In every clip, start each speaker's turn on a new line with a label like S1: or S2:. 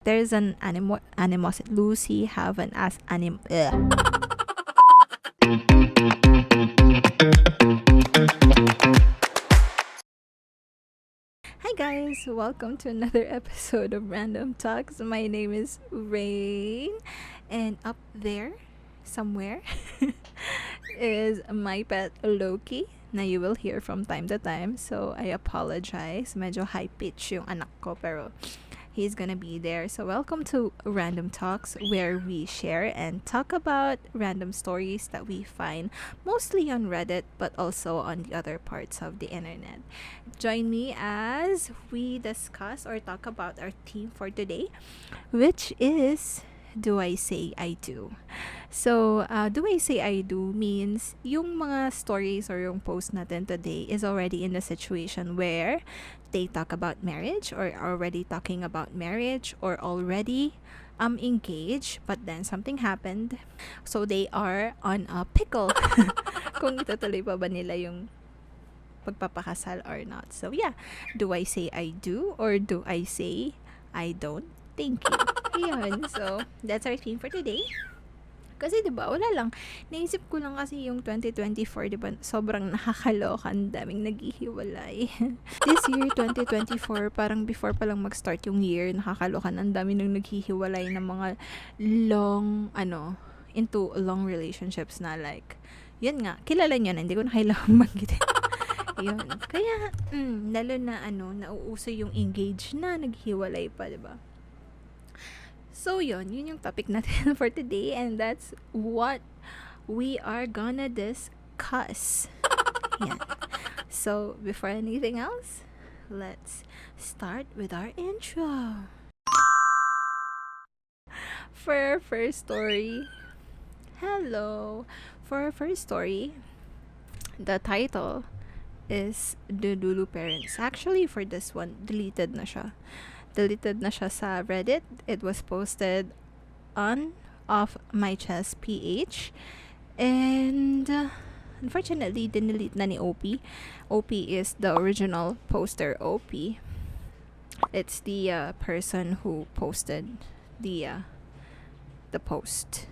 S1: There's an animosity. Lucy have an anim. Hi guys, welcome to another episode of Random Talks. My name is Rain, and up there, somewhere, is my pet Loki na you will hear from time to time. So I apologize. Medyo high pitch yung anak ko, pero he's gonna be there. So welcome to Random Talks, where we share and talk about random stories that we find mostly on Reddit, but also on the other parts of the internet. Join me as we discuss or talk about our theme for today, which is do I say I do? So, do I say I do means yung mga stories or yung post natin today is already in the situation where they talk about marriage or already talking about marriage or already engaged, but then something happened. So, they are on a pickle. Kung itutuloy pa ba nila yung pagpapakasal or not. So, yeah. Do I say I do or do I say I don't? Thank you. Yun. So, that's our theme for today. Kasi 'di ba, wala lang. Naisip ko lang kasi yung 2024, 'di ba? Sobrang nakakaloka, ang daming naghihiwalay. This year 2024, parang before pa lang mag-start yung year, nakakaloka, ang dami nang naghihiwalay ng mga long into long relationships na like yun nga, kilala niyo na, hindi ko na kailangan banggitin. Yun. Kaya, lalo na nauuso yung engage na, naghiwalay pa, 'di ba? So, yun yung topic natin for today, and that's what we are gonna discuss. Yan. So, before anything else, let's start with our intro. For our first story, hello. For our first story, the title is DELULU Parents. Actually, for this one, deleted na siya sa Reddit. It was posted on of my chest PH, and unfortunately dinelete na ni OP. OP is the original poster. OP, it's the person who posted the post.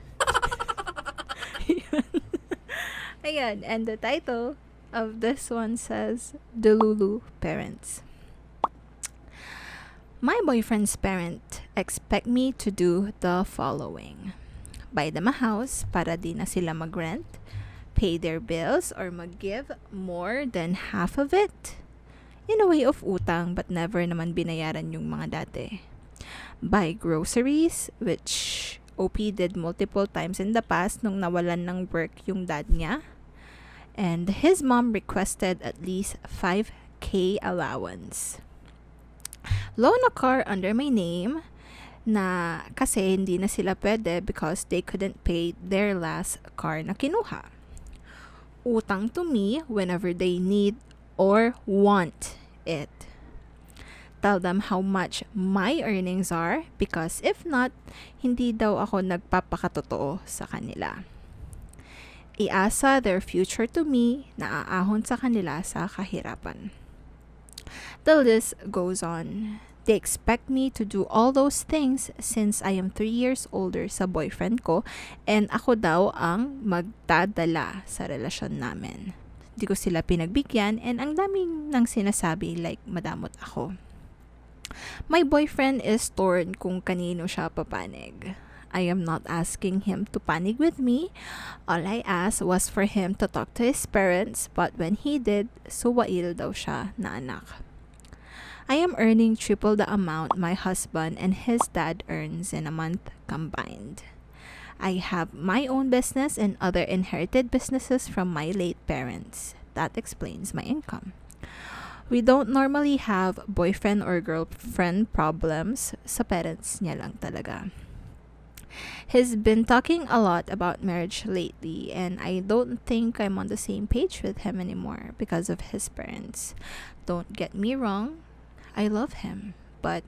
S1: Ayan, and the title of this one says DELULU Parents. My boyfriend's parent expect me to do the following: buy them a house para di na sila mag-rent, pay their bills or mag-give more than half of it, in a way of utang but never naman binayaran yung mga dati. Buy groceries, which OP did multiple times in the past nung nawalan ng work yung dad niya. And his mom requested at least 5K allowance. Loan a car under my name na kasi hindi na sila pwede because they couldn't pay their last car na kinuha. Utang to me whenever they need or want it. Tell them how much my earnings are because if not, hindi daw ako nagpapakatotoo sa kanila. Iasa their future to me na aahon sa kanila sa kahirapan. The list goes on. They expect me to do all those things since I am 3 years older sa boyfriend ko and ako daw ang magdadala sa relasyon namin. Di ko sila pinagbigyan and ang daming nang sinasabi like madamot ako. My boyfriend is torn kung kanino siya papanig. I am not asking him to panig with me. All I asked was for him to talk to his parents, but when he did, suwail daw siya na anak. I am earning triple the amount my husband and his dad earns in a month combined. I have my own business and other inherited businesses from my late parents. That explains my income. We don't normally have boyfriend or girlfriend problems. Sa parents niya lang talaga. He's been talking a lot about marriage lately, and I don't think I'm on the same page with him anymore because of his parents. Don't get me wrong, I love him, but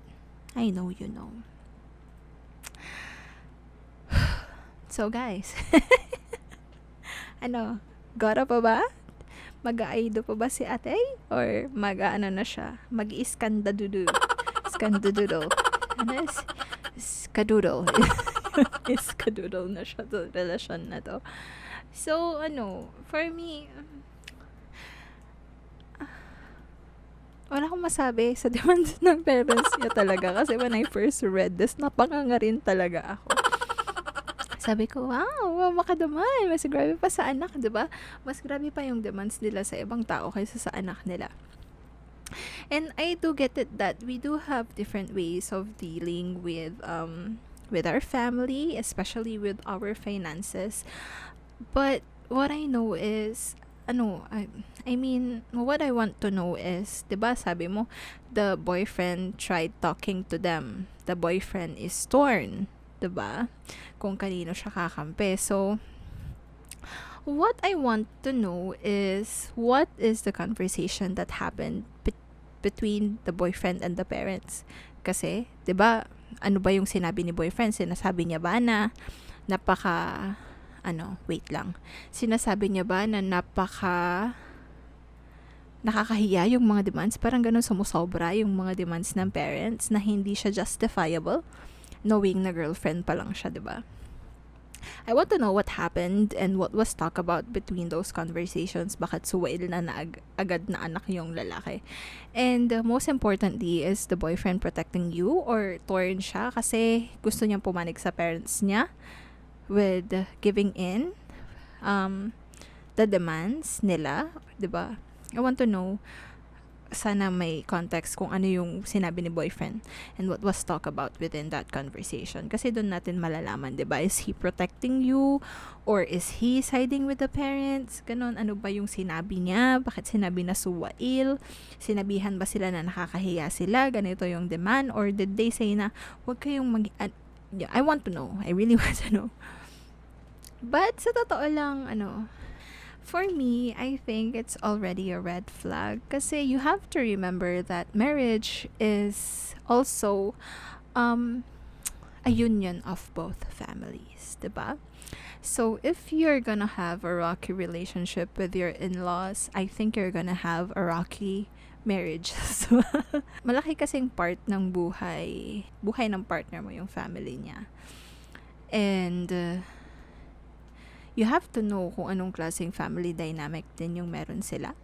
S1: I know you know. So guys, gora pa ba? Mag-aido pa ba si ate? Or mag-ano na siya? Mag-iskandadudu. Skandadoodle. iskadoodle. Iskadoodle na siya to relasyon na to. So, for me, wala akong masabi sa demands ng parents niya talaga. Kasi when I first read this, napakanga rin talaga ako. Sabi ko, wow, makadaman. Mas grabe pa sa anak, diba? Mas grabe pa yung demands nila sa ibang tao kaysa sa anak nila. And I do get it that we do have different ways of dealing with our family, especially with our finances. But what I know is, I mean, what I want to know is, diba sabi mo, the boyfriend tried talking to them. The boyfriend is torn, diba? Kung kanino siya kakampi. So, what I want to know is, what is the conversation that happened between the boyfriend and the parents? Kasi, diba, ano ba yung sinabi ni boyfriend? Sinasabi niya ba na wait lang. Sinasabi niya ba na nakakahiya yung mga demands? Parang ganun, sumusobra yung mga demands ng parents na hindi siya justifiable, knowing na girlfriend pa lang siya, diba? I want to know what happened and what was talked about between those conversations. Bakit suwail na agad na anak yung lalaki? And most importantly, is the boyfriend protecting you or torn siya kasi gusto niyang pumanig sa parents niya with giving in the demands nila, diba? I want to know, sana may context kung ano yung sinabi ni boyfriend and what was talked about within that conversation. Kasi doon natin malalaman, diba? Is he protecting you? Or is he siding with the parents? Ganon, ano ba yung sinabi niya? Bakit sinabi na suwail? Sinabihan ba sila na nakakahiya sila? Ganito yung demand? Or did they say na, wag kayong I want to know. I really want to know. But sa totoo lang, for me, I think it's already a red flag. Kasi you have to remember that marriage is also a union of both families, diba? So if you're gonna have a rocky relationship with your in-laws, I think you're gonna have a rocky marriage. So, malaki kasing part ng buhay ng partner mo yung family niya. And you have to know kung anong klaseng family dynamic din yung meron sila.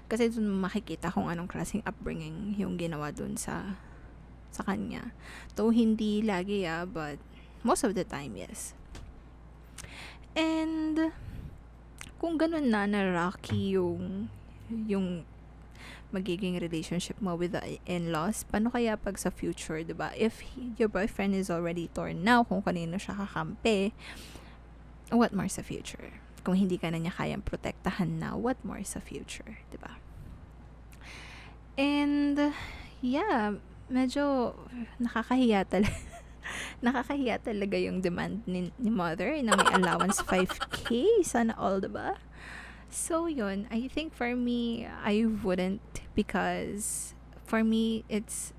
S1: Kasi dun makikita kung anong klaseng upbringing yung ginawa dun sa kanya. Though hindi lagi but most of the time, yes. And kung ganun na rocky yung magiging relationship mo with the in-laws, paano kaya pag sa future, diba? If your boyfriend is already torn now, kung kanino siya kakampi, what more sa future? Kung hindi ka na niya kayang protektahan na, what more sa future, diba? And, yeah, medyo nakakahiya talaga. Nakakahiya talaga yung demand ni mother na may allowance 5K. Sana all, diba? So, yun. I think for me, I wouldn't, because for me, it's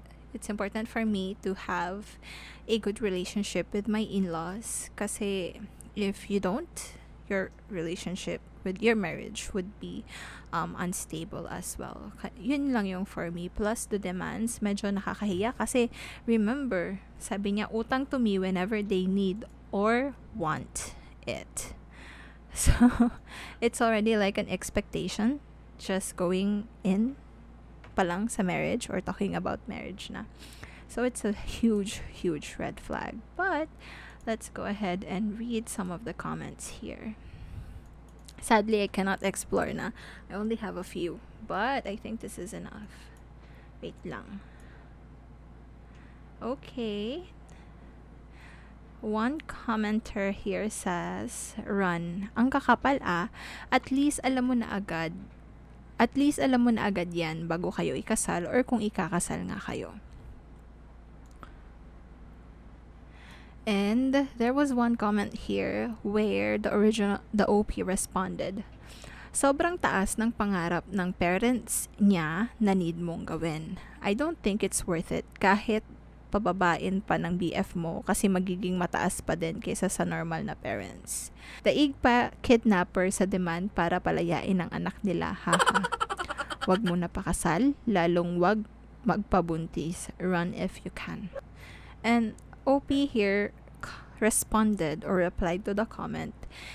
S1: important for me to have a good relationship with my in-laws. Kasi, if you don't, your relationship with your marriage would be unstable as well. Yun lang yung for me. Plus the demands, medyo nakakahiya kasi remember, sabi niya, utang to me whenever they need or want it. So, it's already like an expectation just going in pa lang sa marriage or talking about marriage na. So, it's a huge, huge red flag. But, let's go ahead and read some of the comments here. Sadly, I cannot explore na. I only have a few. But, I think this is enough. Wait lang. Okay. One commenter here says, Run, ang kakapal at least alam mo na agad yan bago kayo ikasal or kung ikakasal nga kayo. And there was one comment here where the OP responded, sobrang taas ng pangarap ng parents niya na need mong gawin. I don't think it's worth it kahit pababain pa ng BF mo kasi magiging mataas pa din kaysa sa normal na parents. Daig pa kidnapper sa demand para palayain ang anak nila, haha. Wag mo na pakasal, lalong wag magpabuntis. Run if you can. And OP here responded or replied to the comment,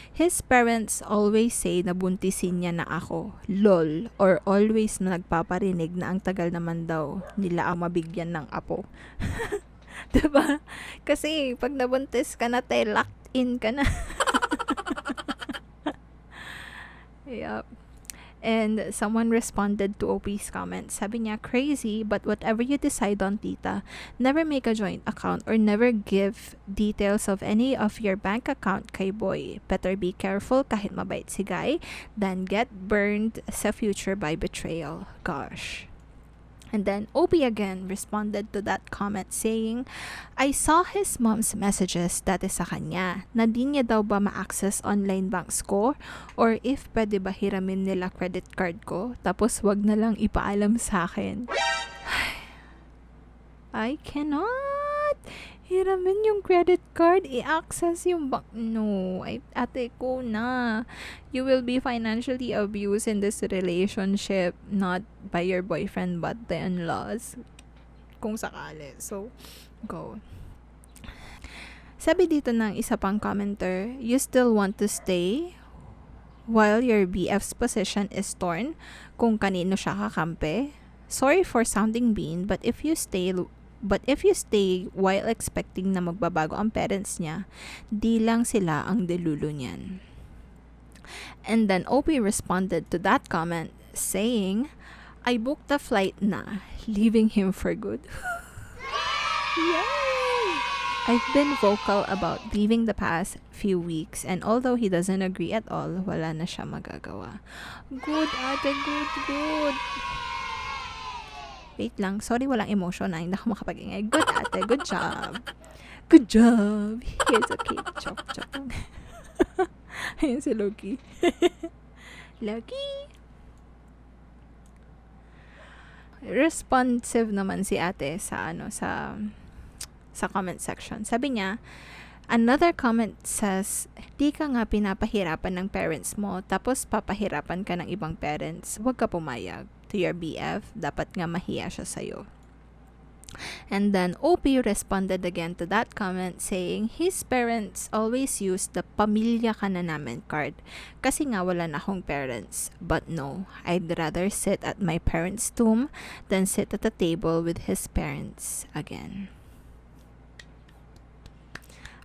S1: his parents always say na buntisin niya na ako, lol, or always na nagpaparinig na ang tagal naman daw nila ang mabigyan ng apo. Diba? Kasi pag nabuntis ka na, locked in ka na. Yep. And someone responded to OP's comment. Sabi niya, crazy, but whatever you decide on, tita, never make a joint account or never give details of any of your bank account kay boy. Better be careful kahit mabait si guy than get burned sa future by betrayal. Gosh. And then OP again responded to that comment saying, I saw his mom's messages dati sa kanya na di niya daw ba ma-access online banks ko or if pwede ba hiramin nila credit card ko tapos wag na lang ipaalam sa akin. I cannot hiramin yung credit card, i-access yung bank. No, ate ko na. You will be financially abused in this relationship, not by your boyfriend but the in-laws. Kung sakali. So, go. Sabi dito ng isa pang commenter, you still want to stay while your BF's position is torn kung kanino siya kakampi? Sorry for sounding mean, but if you stay while expecting na magbabago ang parents niya, di lang sila ang DELULU niyan. And then OP responded to that comment saying, I booked a flight na, leaving him for good. Yay! I've been vocal about leaving the past few weeks and although he doesn't agree at all, wala na siya magagawa. Good, ate, good. Wait lang, sorry, walang emotion na, hindi ako makapag-ingay. Good, ate, good job. Good job. Here's a cake. Chok. Ayun si Loki. Loki. Responsive naman si ate sa comment section. Sabi niya, another comment says, di ka nga pinapahirapan ng parents mo, tapos papahirapan ka ng ibang parents. Huwag ka pumayag. To your BF, dapat nga mahiya siya sa'yo. And then OP responded again to that comment saying his parents always use the pamilya ka na namin card kasi nga wala na akong parents. But no, I'd rather sit at my parents' tomb than sit at a table with his parents again.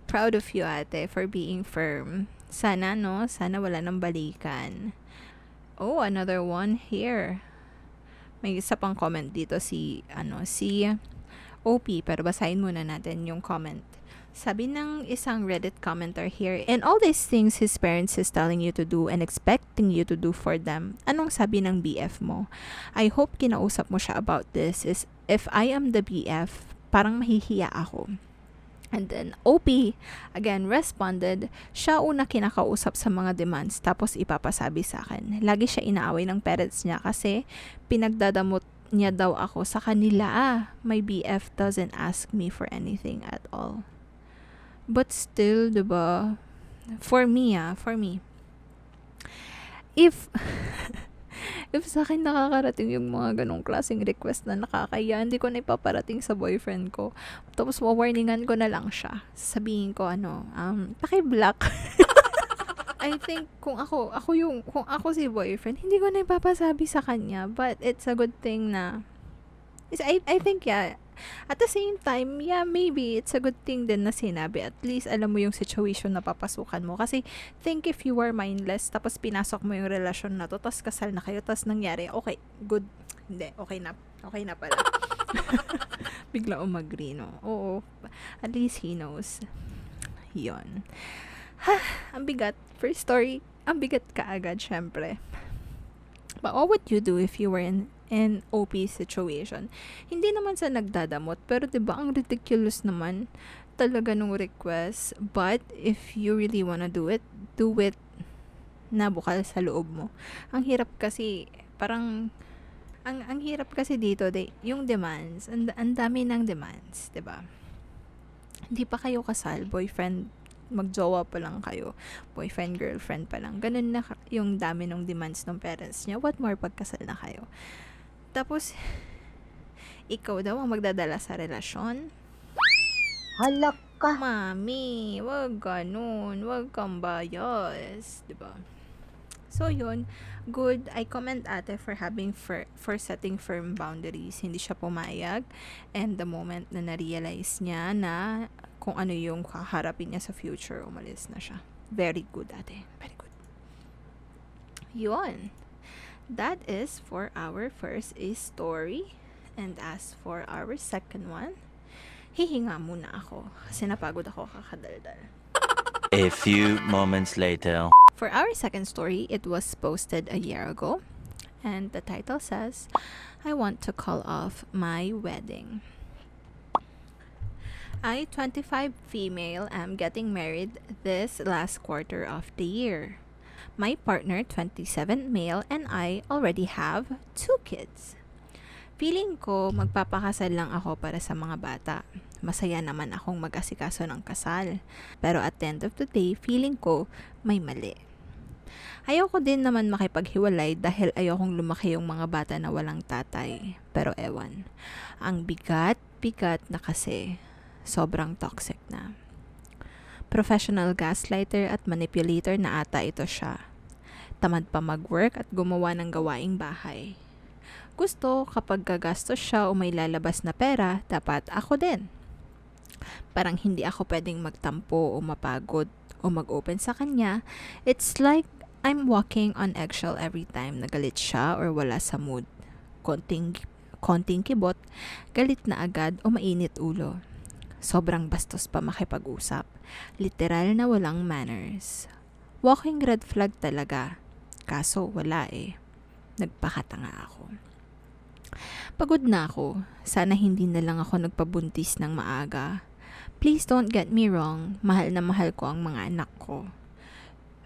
S1: Proud of you, ate, for being firm. Sana wala nang balikan. Oh, another one here. May isa pang comment dito si OP, pero basahin muna natin yung comment. Sabi ng isang Reddit commenter here, and all these things his parents is telling you to do and expecting you to do for them, anong sabi ng BF mo? I hope kinausap mo siya about this. Is if I am the BF, parang mahihiya ako. And then OP again responded, siya una kinakausap sa mga demands tapos ipapasabi sa akin. Lagi siya inaaway ng parents niya kasi pinagdadamot niya daw ako sa kanila. My BF doesn't ask me for anything at all. But still, diba? For me, if sa akin nakakarating yung mga ganong klaseng request na nakakaya, hindi ko na ipaparating sa boyfriend ko. Tapos warningan ko na lang siya. Sabihin ko paki-block. I think kung ako si boyfriend, hindi ko na ipapasabi sa kanya. But it's a good thing na I think at the same time, maybe it's a good thing din na sinabi. At least alam mo yung situation na papasukan mo. Kasi think if you were mindless, tapos pinasok mo yung relasyon na to, tapos kasal na kayo, tapos nangyari, okay, good. Hindi, okay na pala. Bigla umagri, no? Oo, at least he knows. Yon. Ang bigat. First story, ang bigat kaagad, syempre. But what would you do if you were in OP situation? Hindi naman sa nagdadamot, pero 'di ba ang ridiculous naman talaga nung request. But if you really wanna do it na bukal sa loob mo. Ang hirap kasi parang ang hirap kasi dito yung demands, ang dami ng demands, 'di ba? Hindi pa kayo kasal, boyfriend, magjowa pa lang kayo, boyfriend, girlfriend pa lang. Ganun na yung dami ng demands ng parents niya. What more pagkasal na kayo? Tapos, ikaw daw ang magdadala sa relasyon.
S2: Hala ka.
S1: Mami, wag ganun. Wag kang bias. Diba? So, yun. Good. I commend ate for for setting firm boundaries. Hindi siya pumayag. And the moment na na-realize niya na kung ano yung kaharapin niya sa future, umalis na siya. Very good, ate. Very good. Yun. That is for our first story. And as for our second one, hihinga muna ako kasi napagod ako kakadaldal.
S3: A few moments later.
S1: For our second story, it was posted a year ago, and the title says, I want to call off my wedding. I, 25 female, am getting married this last quarter of the year. My partner, 27 male, and I already have 2 kids. Feeling ko magpapakasal lang ako para sa mga bata. Masaya naman akong mag-asikaso ng kasal. Pero at the end of the day, feeling ko may mali. Ayoko din naman makipaghiwalay dahil ayokong lumaki yung mga bata na walang tatay. Pero ewan, ang bigat na kasi sobrang toxic na. Professional gaslighter at manipulator na ata ito siya. Tamad pa mag-work at gumawa ng gawaing bahay. Gusto kapag gagastos siya o may lalabas na pera, dapat ako din. Parang hindi ako pwedeng magtampo o mapagod o mag-open sa kanya. It's like I'm walking on eggshell every time nagalit siya or wala sa mood. Konting kibot, galit na agad o mainit ulo. Sobrang bastos pa makipag-usap. Literal na walang manners. Walking red flag talaga. Kaso wala eh. Nagpakatanga ako. Pagod na ako. Sana hindi na lang ako nagpabuntis ng maaga. Please don't get me wrong. Mahal na mahal ko ang mga anak ko.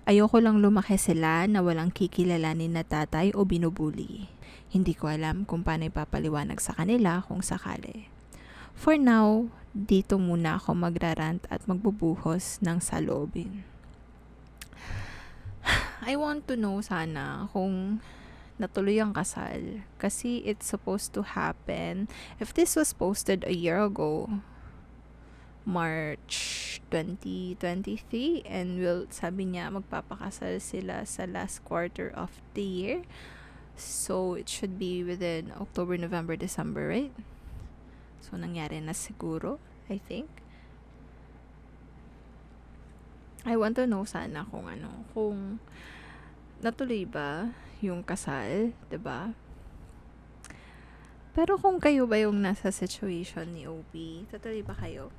S1: Ayoko lang lumaki sila na walang kikilalanin na tatay o binubuli. Hindi ko alam kung paano ipapaliwanag sa kanila kung sakali. For now, dito muna ako magrarant at magbubuhos ng saloobin. I want to know sana kung natuloy ang kasal kasi it's supposed to happen. If this was posted a year ago, March 2023, and sabi niya magpapakasal sila sa last quarter of the year, so it should be within October, November, December, right? So nangyari na siguro, I think. I want to know sana kung natuloy ba yung kasal, 'di ba? Pero kung kayo ba yung nasa situation ni OP, tutuloy ba kayo?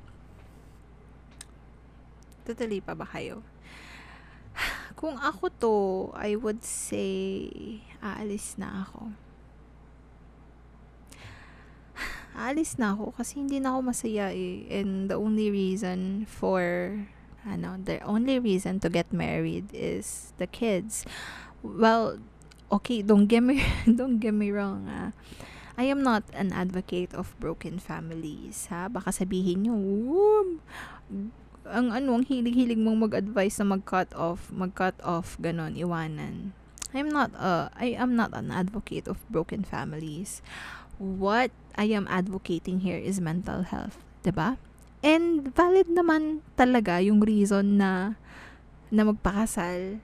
S1: Tutuloy pa ba kayo? Kung ako to, I would say aalis na ako. Aalis na ako kasi hindi na ako masaya eh. And the only reason to get married is the kids. Well, okay, don't get me wrong. I am not an advocate of broken families, ha? Baka sabihin niyo, ang hilig-hilig mong mag-advise na mag-cut off, ganon, iwanan. I am not an advocate of broken families. What I am advocating here is mental health, 'di ba? And valid naman talaga yung reason na magpakasal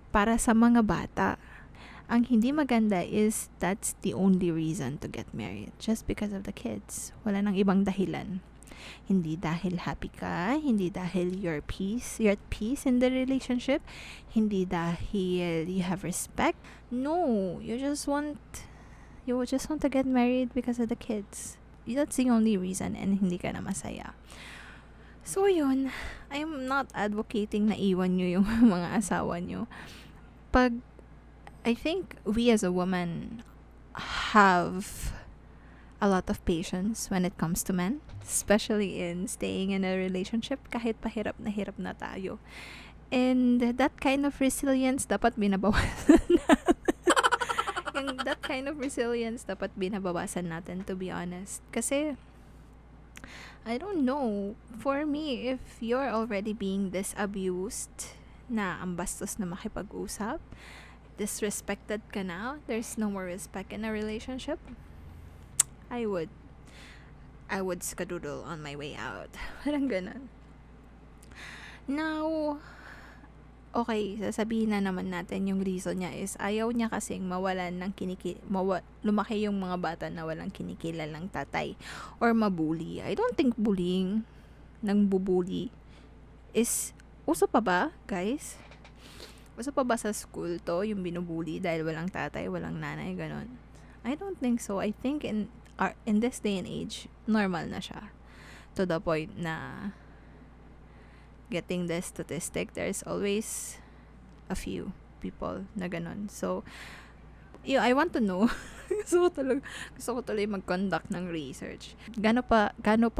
S1: para sa mga bata. Ang hindi maganda is that's the only reason to get married. Just because of the kids. Wala nang ibang dahilan. Hindi dahil happy ka, hindi dahil you're at peace in the relationship, hindi dahil you have respect. No, you just want to get married because of the kids. That's the only reason, and hindi ka na masaya. So yun, I'm not advocating na iwan nyo yung mga asawa nyo. I think we as a woman have a lot of patience when it comes to men, especially in staying in a relationship kahit hirap na tayo. And that kind of resilience dapat binabawasan natin, to be honest. Kasi I don't know, for me, if you're already being this abused na ang bastos na makipag-usap, disrespected ka na, there's no more respect in a relationship, I would I would skadoodle on my way out. Parang ganun. Now, okay, sasabihin na naman natin yung reason niya is ayaw niya kasing mawalan ng lumaki yung mga bata na walang kinikilalang tatay or mabully. I don't think bullying ng bubuli is uso pa ba, guys? Uso pa ba sa school to, yung binubuli dahil walang tatay, walang nanay, ganon? I don't think so. I think in this day and age, normal na siya. To the point na getting the statistic, there's always a few people na ganon. So, I want to know. gusto ko tuloy mag-conduct ng research. Gano pa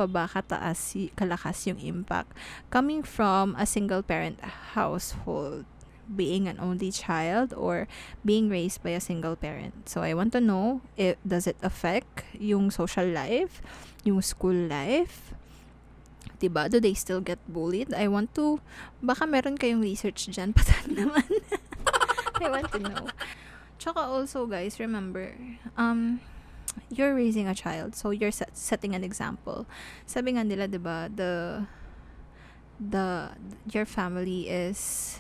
S1: ba kalakas yung impact coming from a single parent household, being an only child or being raised by a single parent. So I want to know, does it affect yung social life, yung school life? Diba? Do they still get bullied? Baka meron kayong research dyan, patan naman. I want to know. Tsaka also, guys, remember, you're raising a child, so you're setting an example. Sabi nga nila, diba, your family is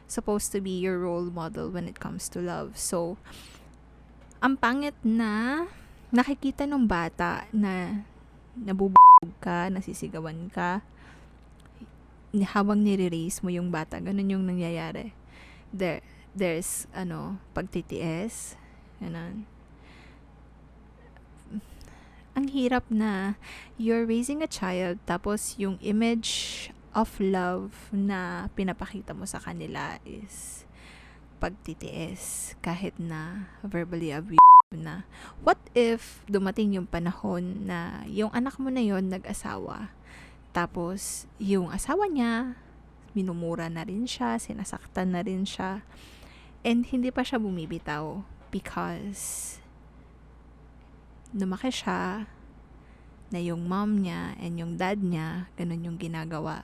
S1: supposed to be your role model when it comes to love. So, ang pangit na nakikita ng bata na nabubog ka, nasisigawan ka, habang nire-raise mo yung bata, ganun yung nangyayari. There's pagtitiis, ganun. Ang hirap na you're raising a child, tapos yung image of love na pinapakita mo sa kanila is pagtitiis, kahit na verbally abusive na. What if dumating yung panahon na yung anak mo na yon nag-asawa, tapos yung asawa niya minumura na rin siya, sinasaktan na rin siya, and hindi pa siya bumibitaw because lumaki siya na yung mom niya and yung dad niya ganun yung ginagawa,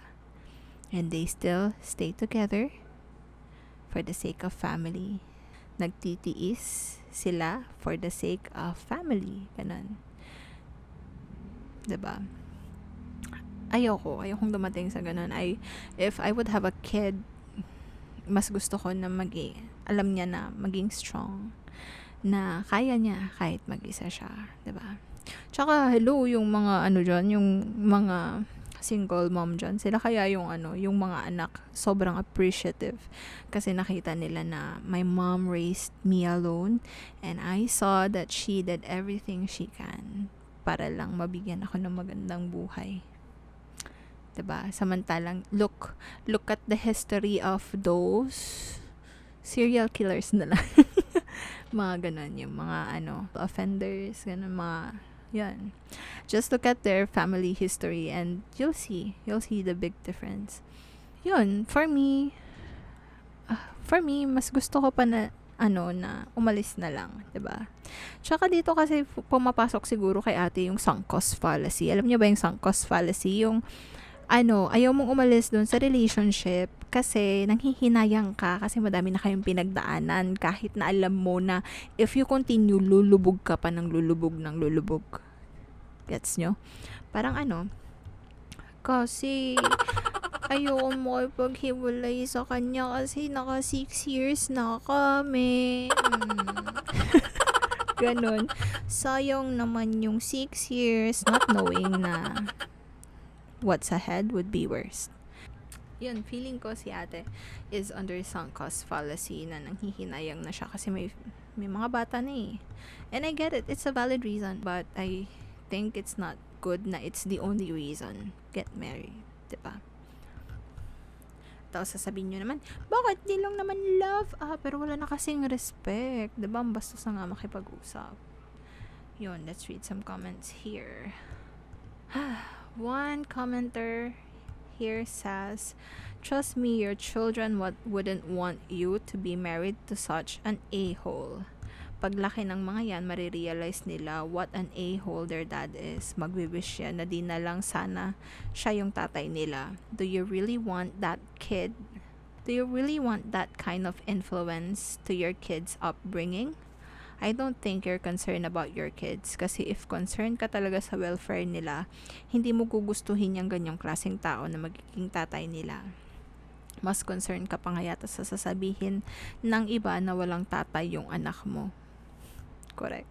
S1: and they still stay together for the sake of family. Nagtitiis sila for the sake of family, ganun. Diba? Ayokong dumating sa ganun. If I would have a kid, mas gusto ko na alam niya na maging strong, na kaya niya kahit mag-isa siya, 'di ba? Tsaka hello yung mga diyan, yung mga single mom diyan. Sila kaya yung yung mga anak sobrang appreciative kasi nakita nila na my mom raised me alone and I saw that she did everything she can para lang mabigyan ako ng magandang buhay. 'Di ba? Samantalang look at the history of those serial killers na lang. Mga ganun, yung mga offenders, ganun, mga yan. Just look at their family history and you'll see the big difference. Yun, for me, mas gusto ko pa na na umalis na lang, 'di ba? Tsaka dito kasi pumapasok siguro kay ate yung sunk cost fallacy. Alam niyo ba yung sunk cost fallacy? Yung ayaw mong umalis doon sa relationship kasi nanghihinayang ka kasi madami na kayong pinagdaanan, kahit na alam mo na if you continue, lulubog ka pa ng lulubog. Gets nyo? Parang kasi ayoko mo ipaghiwalay sa kanya kasi naka 6 years na kami. Ganon. Sayang naman yung 6 years not knowing na what's ahead would be worse. Yun, feeling ko si ate is under sunk cost fallacy na nanghihinayang na siya kasi may mga bata na eh. And I get it, it's a valid reason, but I think it's not good na it's the only reason. Get married, diba? Tapos sasabihin nyo naman, bakit di lang naman love? Pero wala na kasing respect, diba? Bastos na nga makipag-usap. Yun, let's read some comments here. One commenter here says, trust me, your children wouldn't want you to be married to such an a-hole. Paglaki ng mga yan, marirealize nila what an a-hole their dad is. Magwiwish yan na di na lang sana siya yung tatay nila. Do you really want that kid? Do you really want that kind of influence to your kid's upbringing? I don't think you're concerned about your kids kasi if concerned ka talaga sa welfare nila, hindi mo gugustuhin yung ganyang klaseng tao na magiging tatay nila. Mas concerned ka pa nga yata sa sasabihin ng iba na walang tatay yung anak mo. Correct.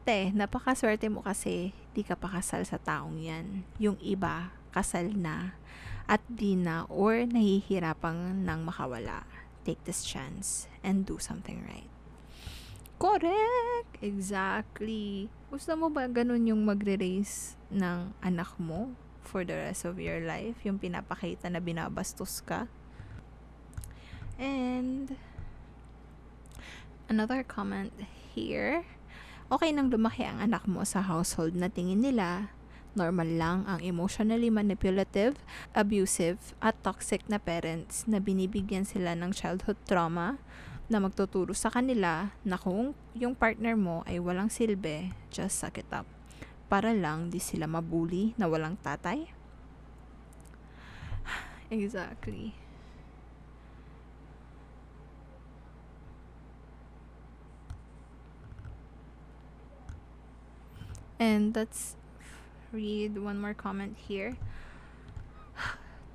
S1: Napakaswerte mo kasi di ka pa kasal sa taong yan. Yung iba, kasal na at di na or nahihirapang nang makawala. Take this chance and do something right. Correct! Exactly. Gusto mo ba ganun yung magre-raise ng anak mo for the rest of your life? Yung pinapakita na binabastos ka? And another comment here. Okay nang lumaki ang anak mo sa household na tingin nila normal lang ang emotionally manipulative, abusive, at toxic na parents na binibigyan sila ng childhood trauma na magtuturo sa kanila na kung yung partner mo ay walang silbi, just suck it up. Para lang di sila mabully na walang tatay. Exactly. And let's read one more comment here.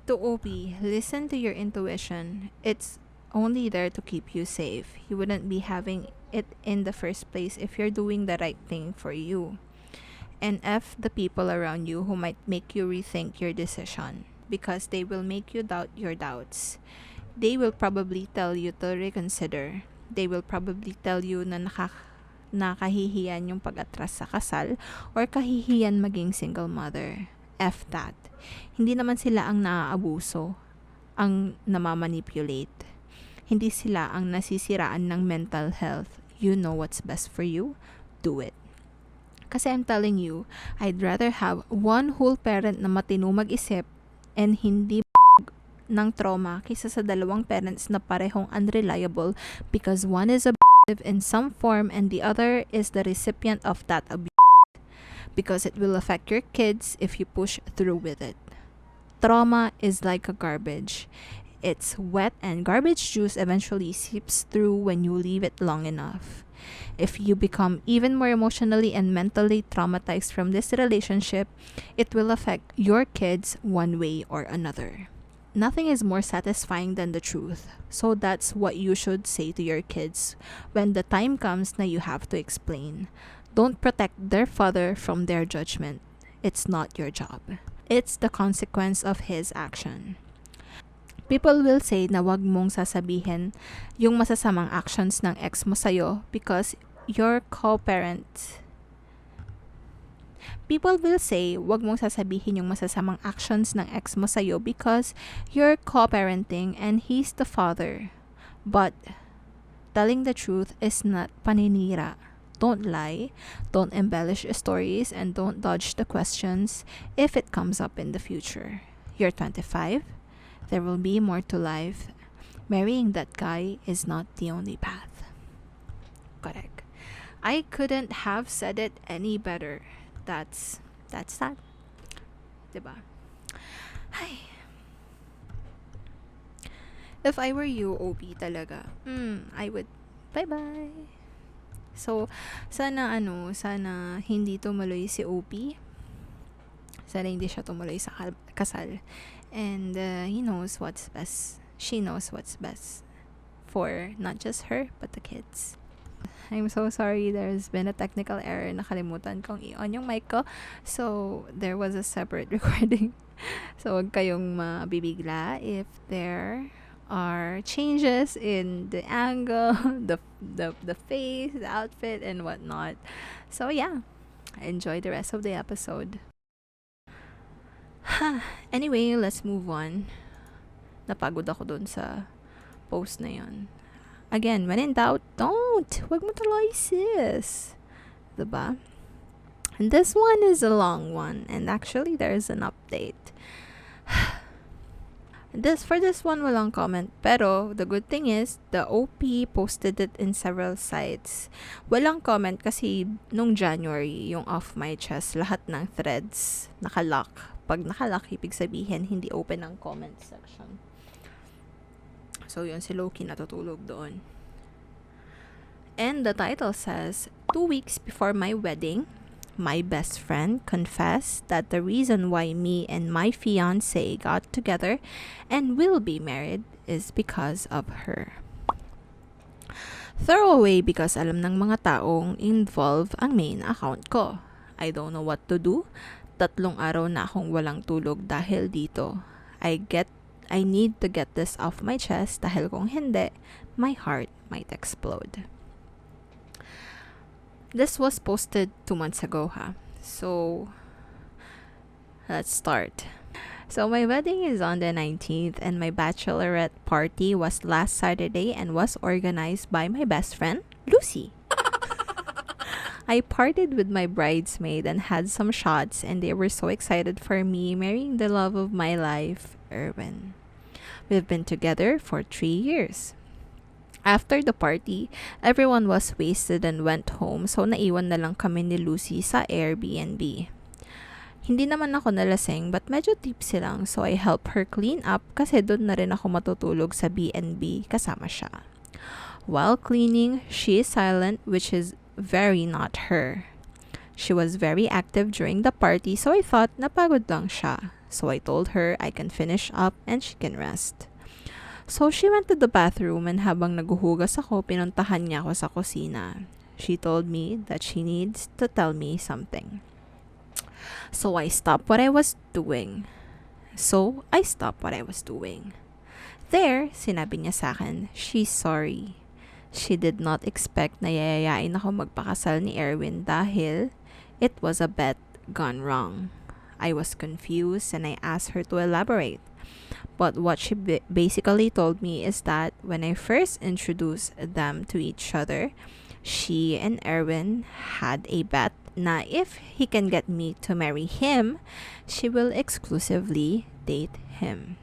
S1: To OP, listen to your intuition. It's only there to keep you safe. You wouldn't be having it in the first place if you're doing the right thing for you. And F the people around you who might make you rethink your decision because they will make you doubt your doubts. They will probably tell you to reconsider. They will probably tell you na kahihiyan yung pag-atras sa kasal or kahihiyan maging single mother. F that. Hindi naman sila ang naaabuso, ang namamanipulate. Hindi sila ang nasisiraan ng mental health. You know what's best for you? Do it. Kasi I'm telling you, I'd rather have one whole parent na matino mag-isip and hindi ng trauma kaysa sa dalawang parents na parehong unreliable because one is a in some form and the other is the recipient of that abuse because it will affect your kids if you push through with it. Trauma is like a garbage. It's wet and garbage juice eventually seeps through when you leave it long enough. If you become even more emotionally and mentally traumatized from this relationship, it will affect your kids one way or another. Nothing is more satisfying than the truth. So that's what you should say to your kids when the time comes na you have to explain. Don't protect their father from their judgment. It's not your job. It's the consequence of his action. People will say na wag mong sasabihin yung masasamang actions ng ex mo sa'yo because your co-parent. People will say, wag mong sasabihin yung masasamang actions ng ex mo sa'yo because you're co-parenting and he's the father. But, telling the truth is not paninira. Don't lie, don't embellish stories, and don't dodge the questions if it comes up in the future. You're 25. There will be more to life. Marrying that guy is not the only path. Correct. I couldn't have said it any better. That's that. Diba? Ay. If I were you, OP talaga, I would bye-bye. So, sana hindi tumuloy si OP. Sana hindi siya tumuloy sa kasal. And he knows what's best. She knows what's best for not just her, but the kids. I'm so sorry, there's been a technical error. Nakalimutan kong i-on yung mic ko. So, there was a separate recording. So, wag kayong mabibigla if there are changes in the angle, the face, the outfit, and whatnot. So, yeah. Enjoy the rest of the episode. Anyway, let's move on. Napagod ako dun sa post na yun. Again, when in doubt, don't. Wag mo tuloy, sis. Diba? And this one is a long one. And actually, there's an update. For this one, walang comment. Pero, the good thing is, the OP posted it in several sites. Walang comment kasi nung January, yung Off My Chest, lahat ng threads nakalock. Pag nakalock, ibig sabihin, hindi open ang comment section. So, yun, si Loki natutulog doon. And the title says, 2 weeks before my wedding, my best friend confessed that the reason why me and my fiance got together and will be married is because of her. Throwaway because alam ng mga taong involved ang main account ko. I don't know what to do. 3 araw na akong walang tulog dahil dito. I need to get this off my chest dahil kung hindi, my heart might explode. This was posted 2 months ago, ha? So, let's start. So, my wedding is on the 19th and my bachelorette party was last Saturday and was organized by my best friend, Lucy. I partied with my bridesmaid and had some shots and they were so excited for me marrying the love of my life, Erwin. We've been together for 3 years. After the party, everyone was wasted and went home so naiwan na lang kami ni Lucy sa Airbnb. Hindi naman ako nalasing but medyo tipsy lang so I help her clean up kasi doon na rin ako matutulog sa B&B kasama siya. While cleaning, she is silent which is very not her. She was very active during the party so I thought napagod lang siya. So I told her I can finish up and she can rest. So she went to the bathroom and habang naguhugas ako, pinuntahan niya ako sa kusina. She told me that she needs to tell me something. So I stopped what I was doing. There, sinabi niya sa akin, she's sorry. She did not expect na yayayain ako magpakasal ni Erwin dahil it was a bet gone wrong. I was confused and I asked her to elaborate. But what she basically told me is that when I first introduced them to each other, she and Erwin had a bet na if he can get me to marry him, she will exclusively date him.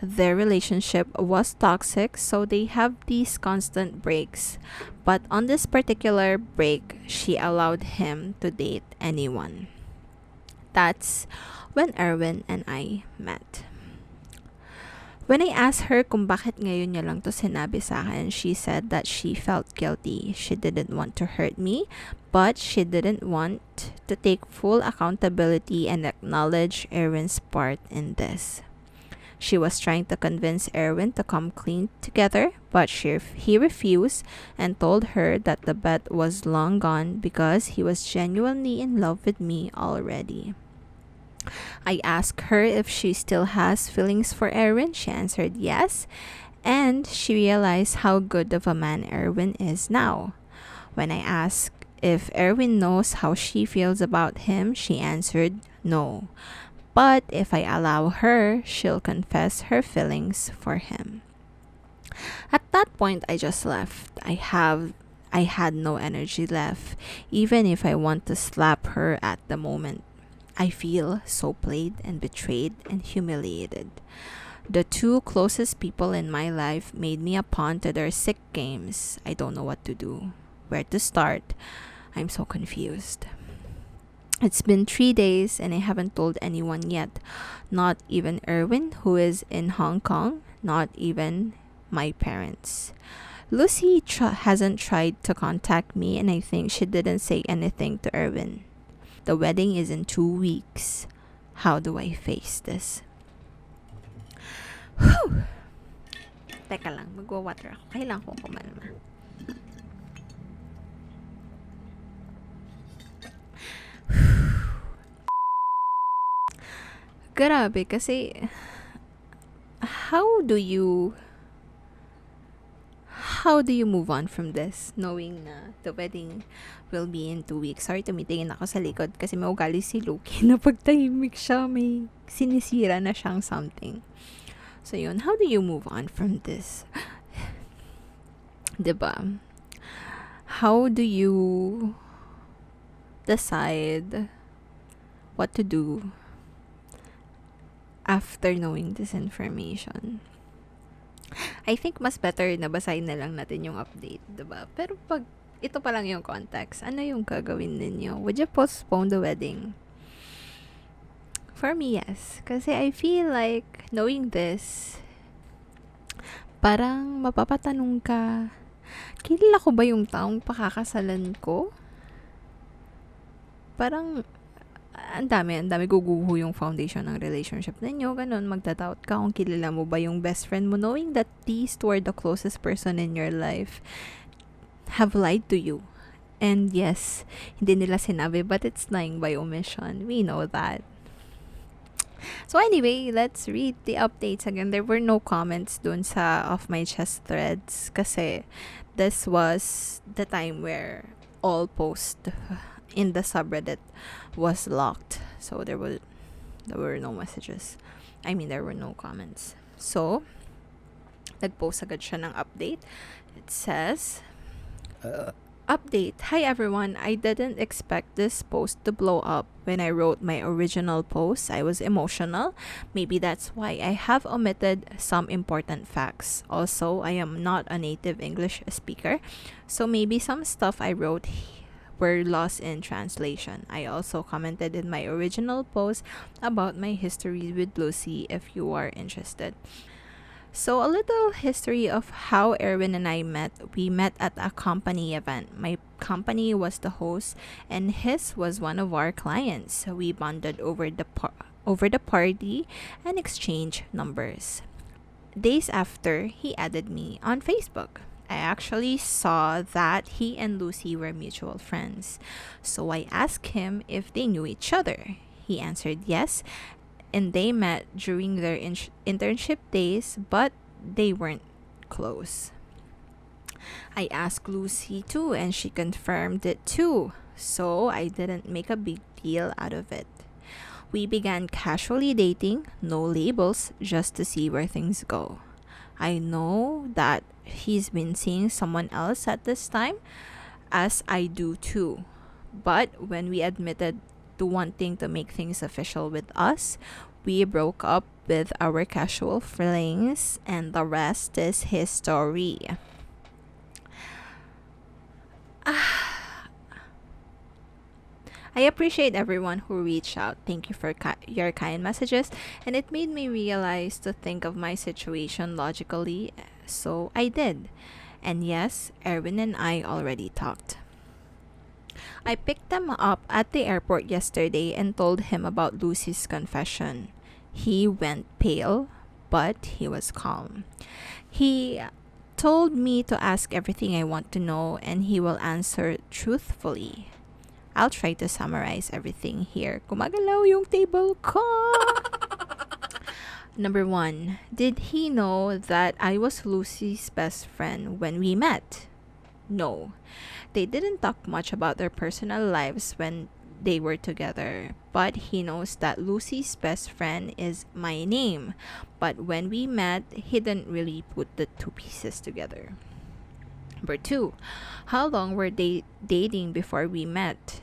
S1: Their relationship was toxic, so they have these constant breaks. But on this particular break, she allowed him to date anyone. That's when Erwin and I met. When I asked her kung bakit ngayon niya lang to sinabi sa akin, she said that she felt guilty. She didn't want to hurt me, but she didn't want to take full accountability and acknowledge Erwin's part in this. She was trying to convince Erwin to come clean together, but he refused and told her that the bet was long gone because he was genuinely in love with me already. I asked her if she still has feelings for Erwin. She answered yes, and she realized how good of a man Erwin is now. When I asked if Erwin knows how she feels about him, she answered no. But if I allow her, she'll confess her feelings for him. At that point, I just left. I had no energy left, even if I want to slap her at the moment. I feel so played and betrayed and humiliated. The 2 closest people in my life made me a pawn to their sick games. I don't know what to do, where to start. I'm so confused. It's been 3 days and I haven't told anyone yet. Not even Erwin, who is in Hong Kong. Not even my parents. Lucy hasn't tried to contact me and I think she didn't say anything to Erwin. The wedding is in 2 weeks. How do I face this? Whew! Teka lang, magwa-water ako. Kailangan ko kumalma. Grabe, kasi how do you move on from this knowing na the wedding will be in 2 weeks? Sorry, tumitingin ako sa likod kasi may ugali si Loki na pag tahimik siya, may sinisira na siyang something. So yun, how do you move on from this? Diba? How do you decide what to do after knowing this information? I think mas better na basahin na lang natin yung update, diba? Pero pag ito pa lang yung context, ano yung gagawin ninyo? Would you postpone the wedding? For me, yes. Kasi I feel like knowing this, parang mapapatanong ka, kilala ko ba yung taong pakakasalan ko? Parang, ang dami guguho yung foundation ng relationship ninyo. Ganun, magta-doubt ka kung kilala mo ba yung best friend mo, knowing that these two are the closest person in your life have lied to you. And yes, hindi nila sinabi, but it's lying by omission. We know that. So anyway, let's read the updates again. There were no comments dun sa Off My Chest threads kasi this was the time where all post in the subreddit was locked. So there were no messages. I mean, there were no comments. So, nag-post agad siya ng update. It says, Update. Hi everyone. I didn't expect this post to blow up. When I wrote my original post, I was emotional. Maybe that's why I have omitted some important facts. Also, I am not a native English speaker, so maybe some stuff I wrote were lost in translation. I also commented in my original post about my history with Lucy if you are interested. So, a little history of how Erwin and I met. We met at a company event. My company was the host, and his was one of our clients. We bonded over the party and exchanged numbers. Days after, he added me on Facebook. I actually saw that he and Lucy were mutual friends. So I asked him if they knew each other. He answered yes, and they met during their internship days, but they weren't close. I asked Lucy too, and she confirmed it too, so I didn't make a big deal out of it. We began casually dating, no labels, just to see where things go. I know that he's been seeing someone else at this time, as I do too. But when we admitted to wanting to make things official with us, we broke up with our casual flings, and the rest is history. I appreciate everyone who reached out. Thank you for your kind messages, and it made me realize to think of my situation logically, so I did. And yes, Erwin and I already talked. I picked them up at the airport yesterday and told him about Lucy's confession. He went pale, but he was calm. He told me to ask everything I want to know, and he will answer truthfully. I'll try to summarize everything here. Gumagalaw yung table ko! Number 1. Did he know that I was Lucy's best friend when we met? No. They didn't talk much about their personal lives when they were together, but he knows that Lucy's best friend is my name. But when we met, he didn't really put the two pieces together. Number 2. How long were they dating before we met?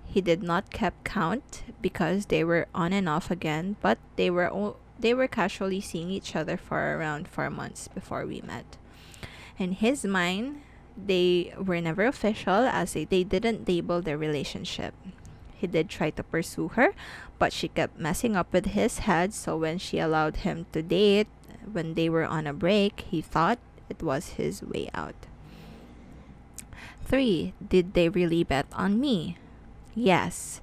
S1: He did not keep count because they were on and off again, but they were casually seeing each other for around 4 months before we met. In his mind, they were never official as they didn't label their relationship. He did try to pursue her, but she kept messing up with his head, so when she allowed him to date when they were on a break, he thought it was his way out. 3. Did they really bet on me? Yes.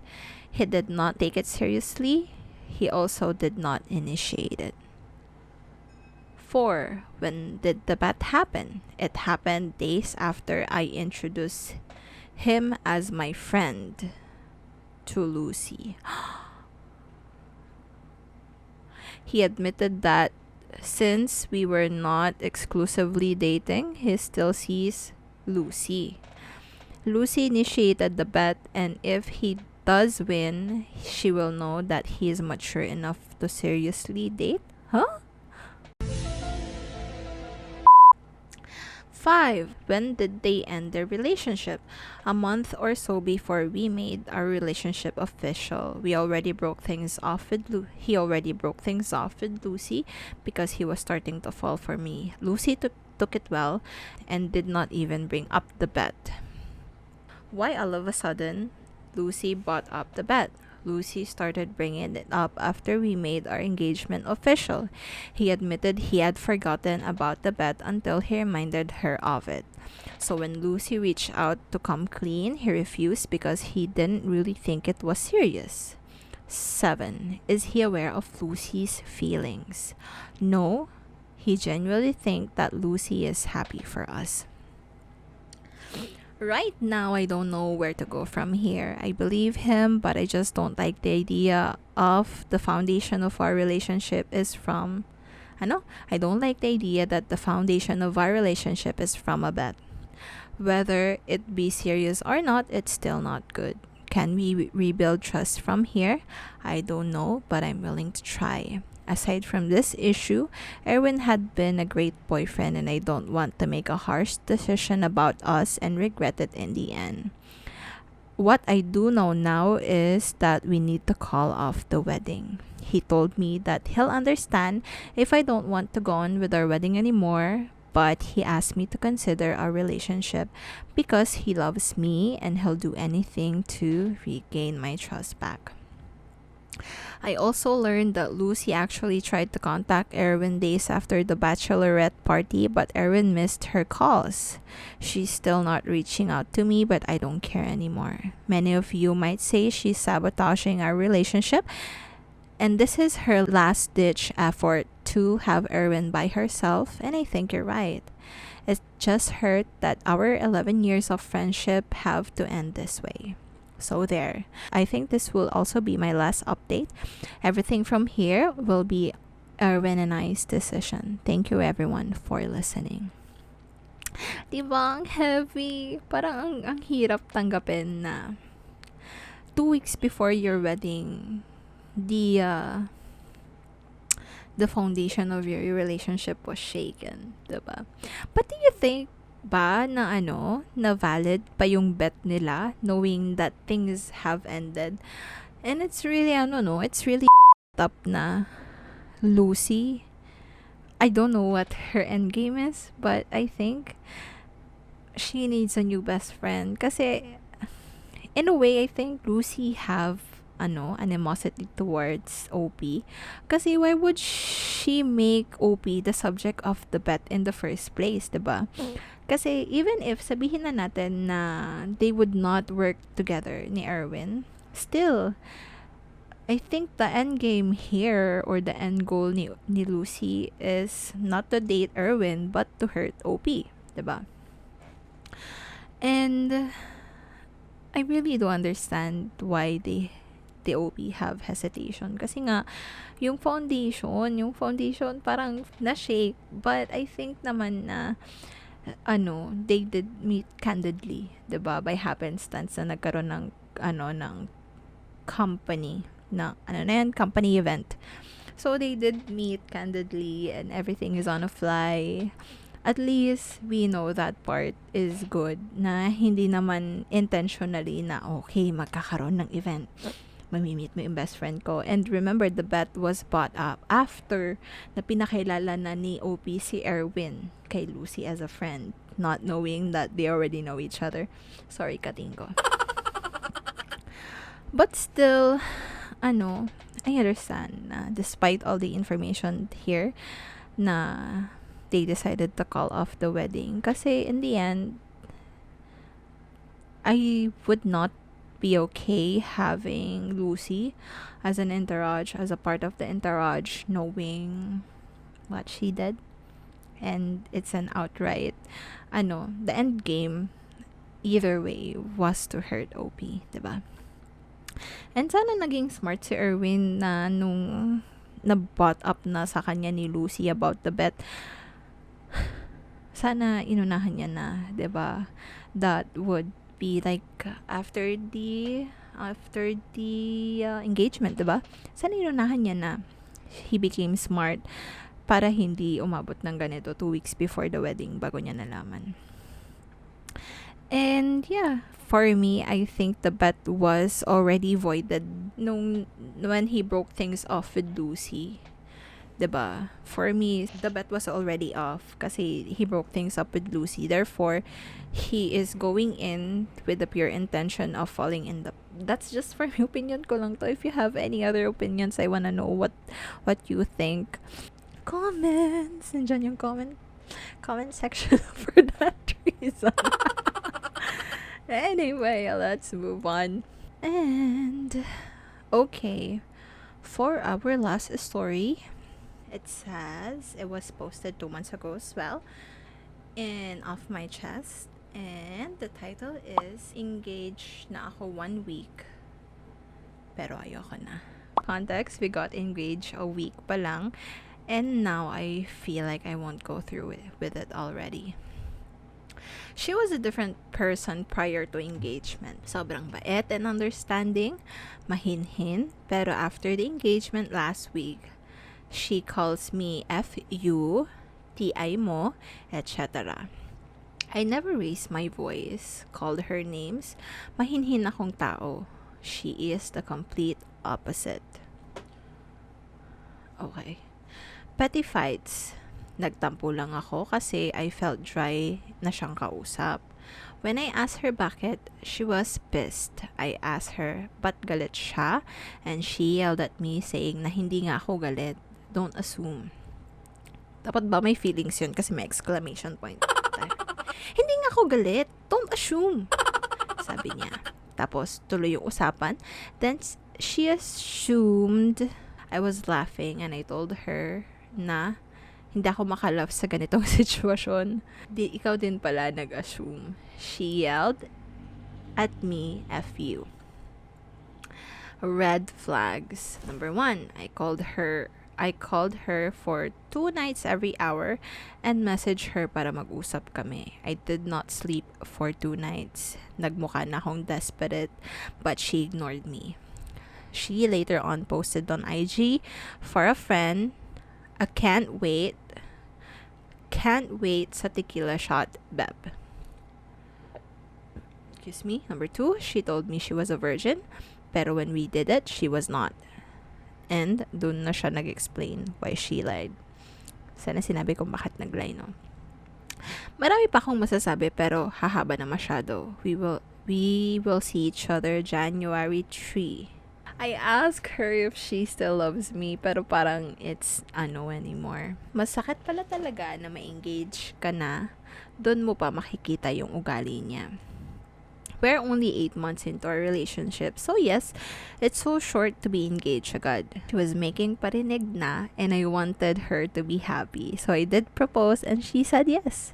S1: He did not take it seriously. He also did not initiate it. 4. When did the bet happen? It happened days after I introduced him as my friend to Lucy. He admitted that since we were not exclusively dating, he still sees Lucy. Lucy initiated the bet, and if he does win, she will know that he is mature enough to seriously date. Huh? 5. When did they end their relationship? A month or so before we made our relationship official. He already broke things off with Lucy because he was starting to fall for me. Lucy took it well and did not even bring up the bet. Why all of a sudden Lucy brought up the bet? Lucy started bringing it up after we made our engagement official. He admitted he had forgotten about the bet until he reminded her of it. So when Lucy reached out to come clean, he refused because he didn't really think it was serious. 7. Is he aware of Lucy's feelings? No, he genuinely thinks that Lucy is happy for us. Right now, I don't know where to go from here. I believe him, but I just don't like the idea of the foundation of our relationship is from, I don't like the idea that the foundation of our relationship is from a bet. Whether it be serious or not, it's still not good. Can we rebuild trust from here? I don't know, but I'm willing to try. Aside from this issue, Erwin had been a great boyfriend and I don't want to make a harsh decision about us and regret it in the end. What I do know now is that we need to call off the wedding. He told me that he'll understand if I don't want to go on with our wedding anymore, but he asked me to consider our relationship because he loves me and he'll do anything to regain my trust back. I also learned that Lucy actually tried to contact Erwin days after the bachelorette party, but Erwin missed her calls. She's still not reaching out to me, but I don't care anymore. Many of you might say she's sabotaging our relationship, and this is her last-ditch effort to have Erwin by herself, and I think you're right. It just hurt that our 11 years of friendship have to end this way. So there. I think this will also be my last update. Everything from here will be Erwin and I's decision. Thank you everyone for listening. Diba ang heavy? Parang ang hirap tanggapin na 2 weeks before your wedding, the foundation of your relationship was shaken, diba? But do you think ba na na valid pa yung bet nila knowing that things have ended? And it's really it's really up na Lucy, I don't know what her end game is, but I think she needs a new best friend kasi in a way I think Lucy have animosity towards OP kasi why would she make OP the subject of the bet in the first place, diba? Kasi even if sabihin na natin na they would not work together ni Erwin, still, I think the end game here or the end goal ni Lucy is not to date Erwin but to hurt OP, diba? And I really do understand why the OP have hesitation kasi nga yung foundation parang na-shake, but I think naman na they did meet candidly, 'di ba? By happenstance na nagkaroon ng ng company company event. So they did meet candidly and everything is on a fly. At least we know that part is good na hindi naman intentionally na okay magkakaroon ng event. Mamimit mo yung best friend ko. And remember, the bet was bought up after na pinakilala na ni OP si Erwin kay Lucy as a friend, not knowing that they already know each other. Sorry, Katingo. But still, I understand na despite all the information here na they decided to call off the wedding. Kasi in the end, I would not be okay having Lucy as an entourage, as a part of the entourage, knowing what she did. And it's an outright, the end game, either way, was to hurt OP, diba? And sana naging smart si Erwin na nung na-brought up na sa kanya ni Lucy about the bet, sana inunahan niya na, diba? That would be like after the engagement, diba? Sana inunahan niya na he became smart para hindi umabot ng ganito 2 weeks before the wedding bago niya nalaman. And yeah, for me, I think the bet was already voided when he broke things off with Lucy. 'Diba? For me, the bet was already off kasi he broke things up with Lucy. Therefore, he is going in with the pure intention of falling in the... That's just for my opinion ko lang to. If you have any other opinions, I wanna know what you think. Comments! Nandiyan yung comment section for that reason. Anyway, let's move on. And, okay. For our last story, it says it was posted 2 months ago as well in Off My Chest, and the title is Engaged na ako 1 week pero ayoko na. Context, we got engaged a week pa lang and now I feel like I won't go through with it already. She was a different person prior to engagement. Sobrang bait and understanding, mahinhin, pero after the engagement last week, she calls me FU, TI mo, etc. I never raised my voice, called her names. Mahinhin akong tao. She is the complete opposite. Okay. Petty fights. Nagtampo lang ako kasi I felt dry na siyang kausap. When I asked her bakit, she was pissed. I asked her, ba't galit siya? And she yelled at me saying na hindi nga ako galit. Don't assume. Dapat ba may feelings yun kasi may exclamation point? Hindi nga ako galit. Don't assume. Sabi niya. Tapos tuloy yung usapan. Then she assumed I was laughing and I told her na hindi ako makalove sa ganitong sitwasyon. Ikaw din pala nag-assume. She yelled at me, F you. Red flags. Number 1, I called her for 2 nights every hour and messaged her para mag-usap kami. I did not sleep for 2 nights. Nagmukha na akong desperate, but she ignored me. She later on posted on IG for a friend, a can't wait sa tequila shot, beb. Excuse me. Number 2, she told me she was a virgin, pero when we did it, she was not. And dun na siya nag-explain why she lied. Sana sinabi kong bakit nag-lie, no? Marami pa akong masasabi pero hahaba na masyado. We will see each other January 3. I asked her if she still loves me pero parang it's anymore. Masakit pala talaga na ma-engage ka na. Doon mo pa makikita yung ugali niya. We're only 8 months into our relationship. So yes, it's so short to be engaged agad. She was making parinig na and I wanted her to be happy. So I did propose and she said yes.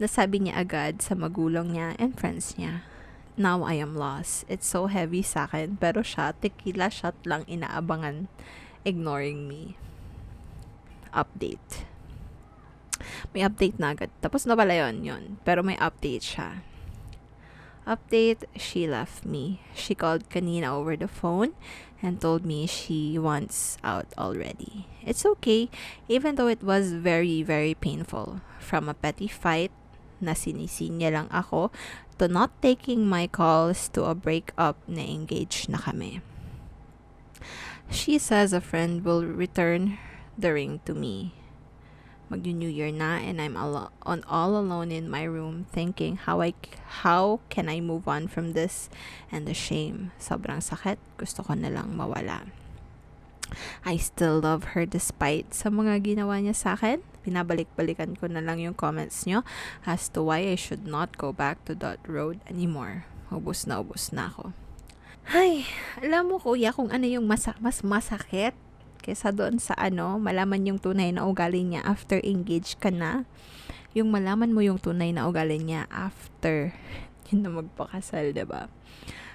S1: Nasabi niya agad sa magulang niya and friends niya. Now I am lost. It's so heavy sa akin pero siya tequila shot lang inaabangan, ignoring me. Update. May update na agad. Tapos na pala yun. Pero may update siya. Update, she left me. She called kanina over the phone and told me she wants out already. It's okay, even though it was very, very painful. From a petty fight na sinisi niya lang ako to not taking my calls to a breakup na engaged na kami. She says a friend will return the ring to me. Mag-New Year na and I'm all alone in my room thinking how can I move on from this and the shame. Sobrang sakit. Gusto ko na lang mawala. I still love her despite sa mga ginawa niya sa akin. Pinabalik-balikan ko na lang yung comments niyo as to why I should not go back to that road anymore. Ubus na ako. Ay, alam mo kuya kung ano yung mas masakit kesa doon sa malaman yung tunay na ugali niya after engaged ka na. Yung malaman mo yung tunay na ugali niya after yun na magpakasal, diba?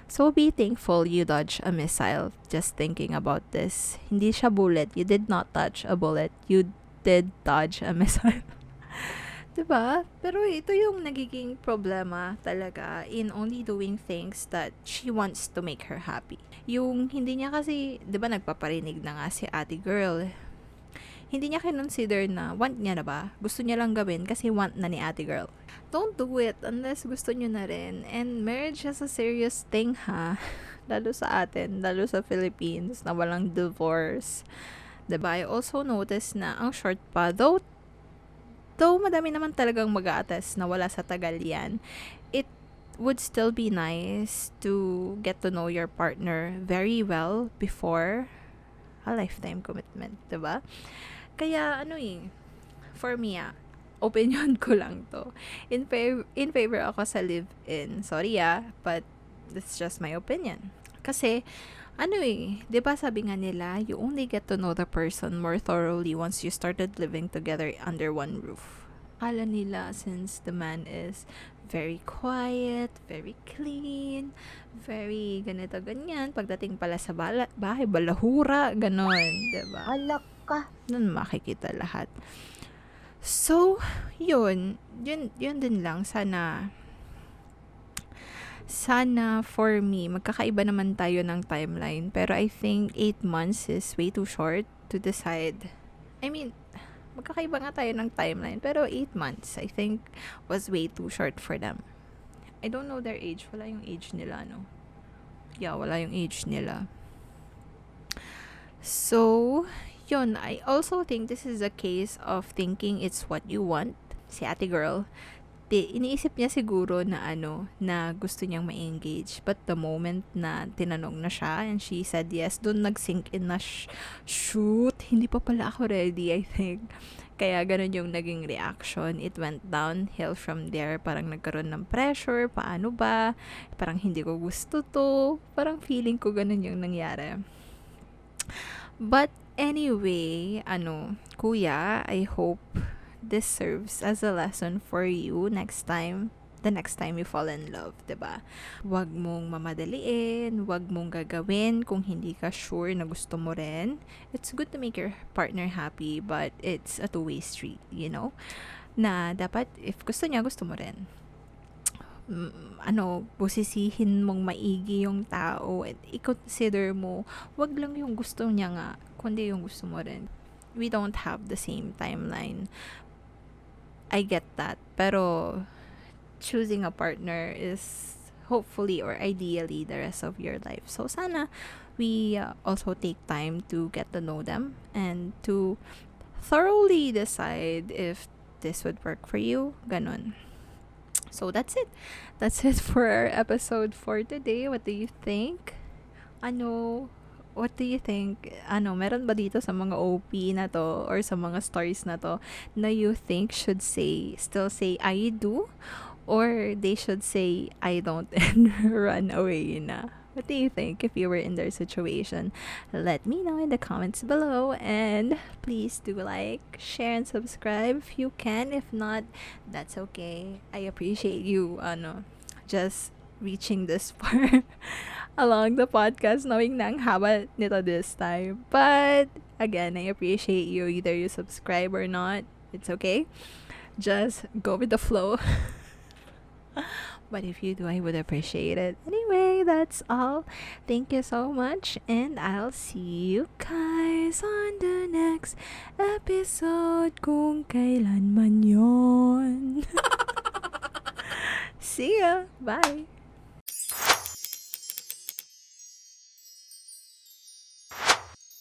S1: So be thankful you dodged a missile just thinking about this. Hindi siya bullet. You did not touch a bullet. You did dodge a missile. Diba? Pero ito yung nagiging problema talaga in only doing things that she wants to make her happy. Yung hindi niya kasi, diba nagpaparinig na nga si ate girl, hindi niya kinonsider na want niya na ba? Gusto niya lang gawin kasi want na ni ate girl. Don't do it unless gusto niyo na rin. And marriage is a serious thing ha. Lalo sa atin, lalo sa Philippines na walang divorce. Diba? I also noticed na ang short pa, though madami naman talagang mag-a-attest na wala sa tagal yan, it would still be nice to get to know your partner very well before a lifetime commitment, diba? Kaya for me opinion ko lang to. In favor ako sa live-in. Sorry but that's just my opinion. Kasi, 'di ba sabi nga nila, you only get to know the person more thoroughly once you started living together under one roof. Akala nila since the man is very quiet, very clean, very ganito, ganyan. Pagdating pala sa bahay, balahura, ganon, 'di ba?
S2: Alak ka.
S1: Doon makikita lahat. So, yun din lang. Sana for me, magkakaiba naman tayo ng timeline. Pero I think 8 months is way too short to decide. I mean, magkakaiba nga tayo ng timeline. Pero 8 months, I think, was way too short for them. I don't know their age. Wala yung age nila, no? Yeah, wala yung age nila. So, yun, I also think this is a case of thinking it's what you want. Si ate girl, iniisip niya siguro na na gusto niyang ma-engage. But the moment na tinanong na siya and she said yes, dun nag-sink in na, shoot, hindi pa pala ako ready, I think. Kaya ganun yung naging reaction. It went downhill from there. Parang nagkaroon ng pressure. Paano ba? Parang hindi ko gusto to. Parang feeling ko ganun yung nangyari. But anyway, kuya, I hope this serves as a lesson for you the next time you fall in love, 'di ba? Huwag mong mamadaliin, huwag mong gagawin kung hindi ka sure na gusto mo rin. It's good to make your partner happy, but it's a two-way street, Na dapat if gusto niya, gusto mo rin. Busisihin mong maigi yung tao at i-consider mo, wag lang yung gusto niya nga, kundi yung gusto mo rin. We don't have the same timeline. I get that. Pero, choosing a partner is hopefully or ideally the rest of your life. So, sana we also take time to get to know them and to thoroughly decide if this would work for you. Ganon. So, that's it. That's it for our episode for today. What do you think? What do you think? Meron ba dito sa mga OP na to or sa mga stories na to na you think should still say I do? Or they should say I don't and run away na? What do you think if you were in their situation? Let me know in the comments below, and please do like, share, and subscribe if you can. If not, that's okay. I appreciate you just reaching this far along the podcast, knowing na ang haba nito this time. But again, I appreciate you. Either you subscribe or not, it's okay. Just go with the flow. But if you do, I would appreciate it. Anyway, that's all. Thank you so much, and I'll see you guys on the next episode, kung kailan man yon. See ya. Bye.